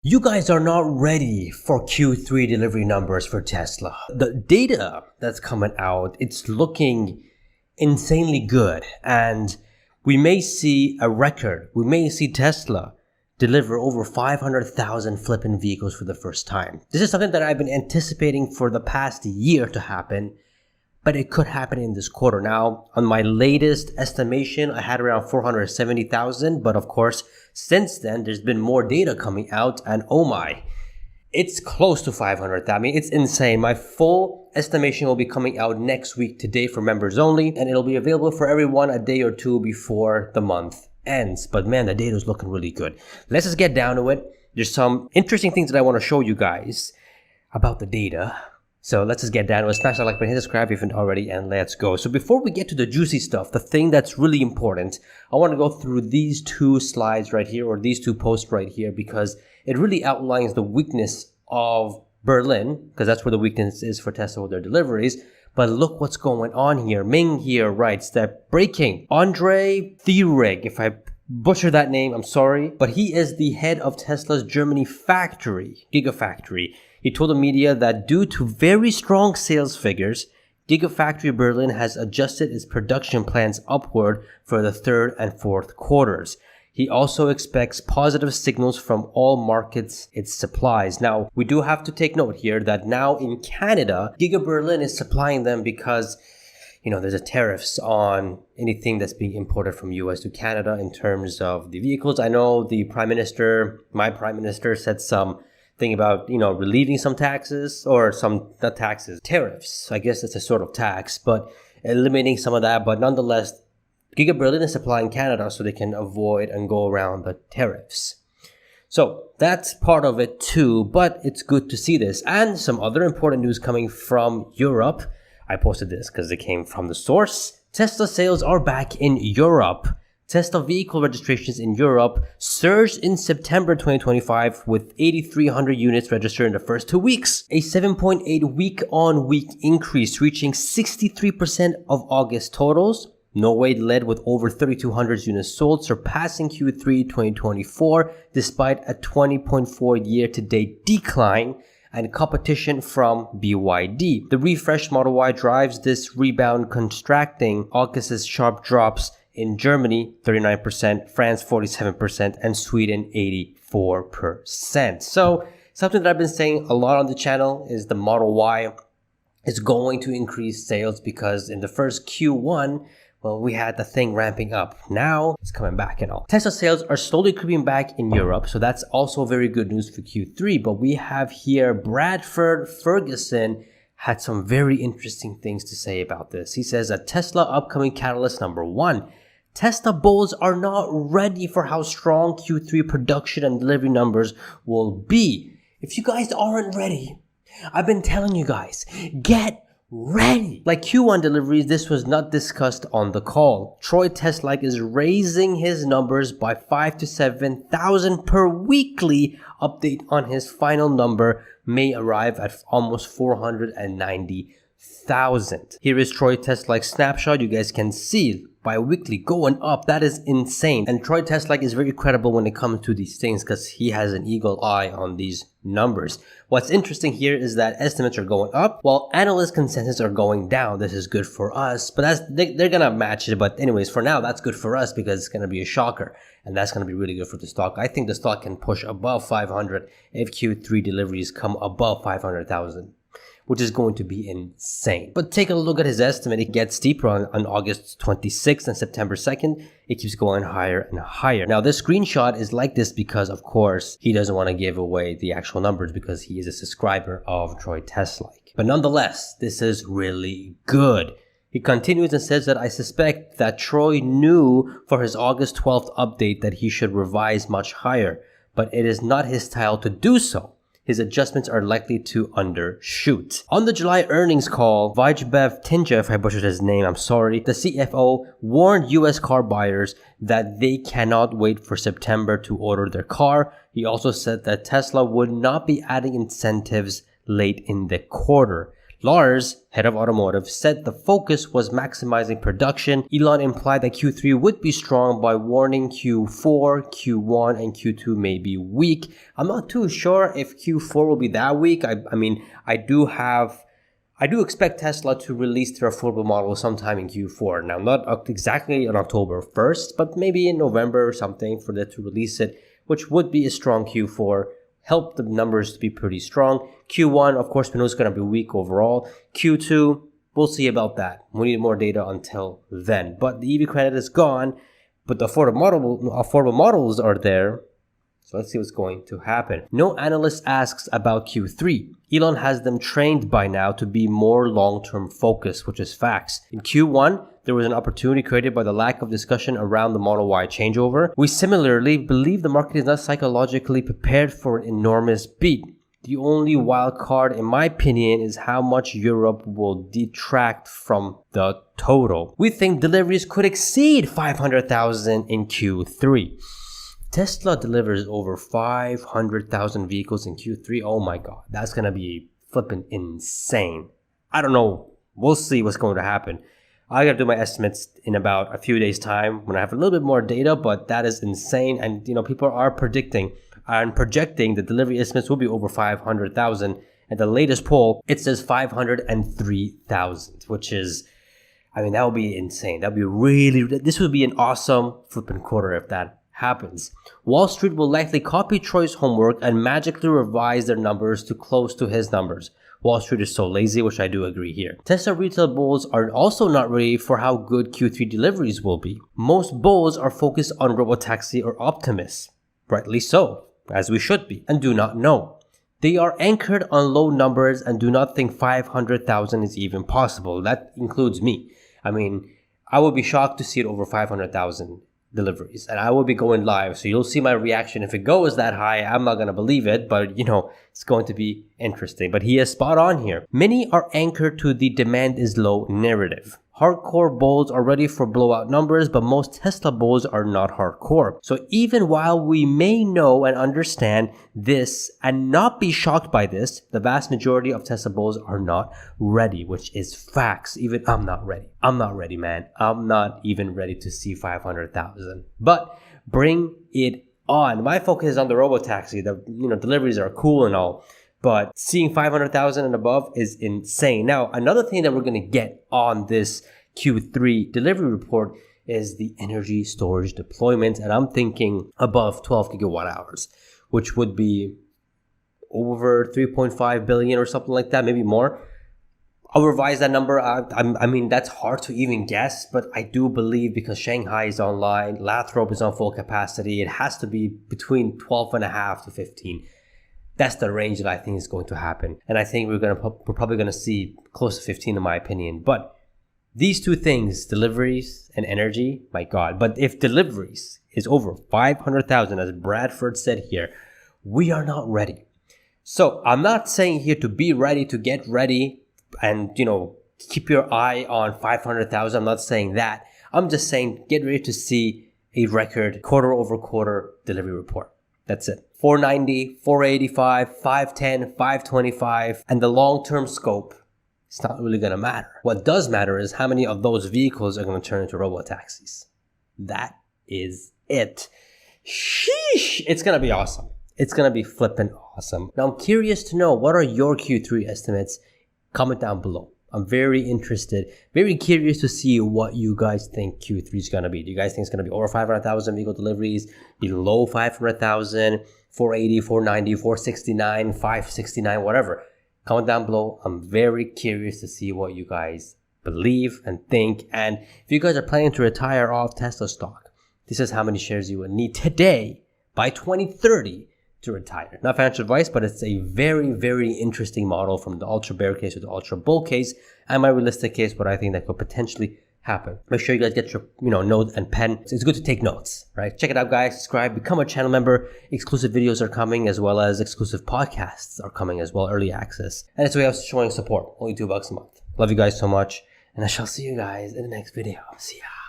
You guys are not ready for Q3 delivery numbers for Tesla. The data that's coming out, it's looking insanely good, and we may see a record. We may see Tesla deliver over 500,000 flipping vehicles for the first time. This is something that I've been anticipating for the past year to happen, but it could happen in this quarter. Now, on my latest estimation, I had around 470,000, but of course, since then, there's been more data coming out, and oh my, it's close to 500,000. I mean, it's insane. My full estimation will be coming out next week today for members only, and it'll be available for everyone a day or two before the month ends. But man, the data is looking really good. Let's just get down to it. There's some interesting things that I want to show you guys about the data. So let's just get down to it. Smash that like button, hit subscribe if you haven't already, and let's go. So before we get to the juicy stuff, the thing that's really important, I want to go through these two slides right here, or these two posts right here, because it really outlines the weakness of Berlin, because that's where the weakness is for Tesla with their deliveries. But look what's going on here. Ming here writes that breaking. Andre Thierig, if I butcher that name, I'm sorry, but he is the head of Tesla's Germany factory, Gigafactory. He told the media that due to very strong sales figures, Gigafactory Berlin has adjusted its production plans upward for the third and fourth quarters. He also expects positive signals from all markets it supplies. Now, we do have to take note here that now in Canada, Giga Berlin is supplying them because, there's a tariffs on anything that's being imported from US to Canada in terms of the vehicles. I know my prime minister said some thing about, relieving some taxes, or not taxes, tariffs. I guess it's a sort of tax, but eliminating some of that. But nonetheless, Giga Berlin is supplying Canada so they can avoid and go around the tariffs. So that's part of it too, but it's good to see this. And some other important news coming from Europe. I posted this because it came from the source. Tesla sales are back in Europe. Tesla vehicle registrations in Europe surged in September 2025 with 8,300 units registered in the first 2 weeks, a 7.8 week-on-week increase, reaching 63% of August totals. Norway led with over 3,200 units sold, surpassing Q3 2024 despite a 20.4 year-to-date decline and competition from BYD. The refreshed Model Y drives this rebound, contracting August's sharp drops in Germany, 39%, France, 47%, and Sweden, 84%. So something that I've been saying a lot on the channel is the Model Y is going to increase sales because in the first Q1, we had the thing ramping up. Now it's coming back and all. Tesla sales are slowly creeping back in Europe, so that's also very good news for Q3. But we have here Bradford Ferguson had some very interesting things to say about this. He says that Tesla upcoming catalyst number 1. Tesla bulls are not ready for how strong Q3 production and delivery numbers will be. If you guys aren't ready, I've been telling you guys, get ready. Like Q1 deliveries, this was not discussed on the call. Troy Tesla is raising his numbers by 5,000 to 7,000 per weekly update on his final number may arrive at almost 490,000. Here is Troy Tesla's snapshot. You guys can see bi-weekly going up. That is insane. And Troy Tesla is very credible when it comes to these things because he has an eagle eye on these numbers. What's interesting here is that estimates are going up while analyst consensus are going down. This is good for us, but they're gonna match it. But anyways, for now, that's good for us because it's gonna be a shocker, and that's gonna be really good for the stock. I think the stock can push above 500 if Q3 deliveries come above 500,000. Which is going to be insane. But take a look at his estimate. It gets steeper on August 26th and September 2nd. It keeps going higher and higher. Now, this screenshot is like this because, of course, he doesn't want to give away the actual numbers because he is a subscriber of Troy Tesla. But nonetheless, this is really good. He continues and says that I suspect that Troy knew for his August 12th update that he should revise much higher, but it is not his style to do so. His adjustments are likely to undershoot. On the July earnings call, Vijbev Tinja, if I butchered his name, I'm sorry, the CFO warned US car buyers that they cannot wait for September to order their car. He also said that Tesla would not be adding incentives late in the quarter. Lars, head of automotive, said the focus was maximizing production. Elon implied that Q3 would be strong by warning Q4, Q1, and Q2 may be weak. I'm not too sure if Q4 will be that weak. I do expect Tesla to release their affordable model sometime in Q4. Now, not exactly on October 1st, but maybe in November or something for them to release it, which would be a strong Q4. Help the numbers to be pretty strong. Q1, of course, we know it's going to be weak overall. Q2, we'll see about that. We need more data until then. But the EV credit is gone, but the affordable models are there. So let's see what's going to happen. No analyst asks about Q3. Elon has them trained by now to be more long-term focused, which is facts. In Q1, there was an opportunity created by the lack of discussion around the Model Y changeover. We similarly believe the market is not psychologically prepared for an enormous beat. The only wild card, in my opinion, is how much Europe will detract from the total. We think deliveries could exceed 500,000 in Q3. Tesla delivers over 500,000 vehicles in Q3. Oh my God, that's going to be flipping insane. I don't know. We'll see what's going to happen. I got to do my estimates in about a few days' time when I have a little bit more data, but that is insane. And, people are predicting and projecting the delivery estimates will be over 500,000. At the latest poll, it says 503,000, which is, that would be insane. That would be this would be an awesome flipping quarter if that happens. Wall Street will likely copy Troy's homework and magically revise their numbers to close to his numbers. Wall Street is so lazy, which I do agree here. Tesla retail bulls are also not ready for how good Q3 deliveries will be. Most bulls are focused on Robotaxi or Optimus. Rightly so, as we should be, and do not know. They are anchored on low numbers and do not think 500,000 is even possible. That includes me. I would be shocked to see it over 500,000 deliveries, and I will be going live, so you'll see my reaction. If it goes that high, I'm not going to believe it, but it's going to be interesting. But he is spot on here. Many are anchored to the demand is low narrative. Hardcore bulls are ready for blowout numbers, but most Tesla bulls are not hardcore. So even while we may know and understand this and not be shocked by this, the vast majority of Tesla bulls are not ready, which is facts. Even I'm not ready. I'm not ready, man. I'm not even ready to see 500,000. But bring it on. My focus is on the Robotaxi. The deliveries are cool and all, but seeing 500,000 and above is insane. Now, another thing that we're going to get on this Q3 delivery report is the energy storage deployment. And I'm thinking above 12 gigawatt hours, which would be over 3.5 billion or something like that, maybe more. I'll revise that number. That's hard to even guess, but I do believe because Shanghai is online, Lathrop is on full capacity, it has to be between 12.5 to 15. That's the range that I think is going to happen. And I think we're probably going to see close to 15 in my opinion. But these two things, deliveries and energy, my God. But if deliveries is over 500,000, as Bradford said here, we are not ready. So I'm not saying here to be ready, to get ready and, keep your eye on 500,000. I'm not saying that. I'm just saying get ready to see a record quarter over quarter delivery report. That's it. 490, 485, 510, 525, and the long-term scope, it's not really going to matter. What does matter is how many of those vehicles are going to turn into robotaxis. That is it. Sheesh! It's going to be awesome. It's going to be flippin' awesome. Now, I'm curious to know, what are your Q3 estimates? Comment down below. I'm very interested, very curious to see what you guys think Q3 is going to be. Do you guys think it's going to be over 500,000 vehicle deliveries, below 500,000, 480, 490, 469, 569, whatever? Comment down below. I'm very curious to see what you guys believe and think. And if you guys are planning to retire off Tesla stock, this is how many shares you would need today by 2030 to retire. Not financial advice, but it's a very, very interesting model from the ultra bear case to the ultra bull case and my realistic case, what I think that could potentially happen. Make sure you guys get your notes and pen. It's good to take notes, right? Check it out, guys. Subscribe, become a channel member. Exclusive videos are coming, as well as exclusive podcasts are coming as well, early access. And it's a way of showing support. Only $2 a month. Love you guys so much, and I shall see you guys in the next video. See ya.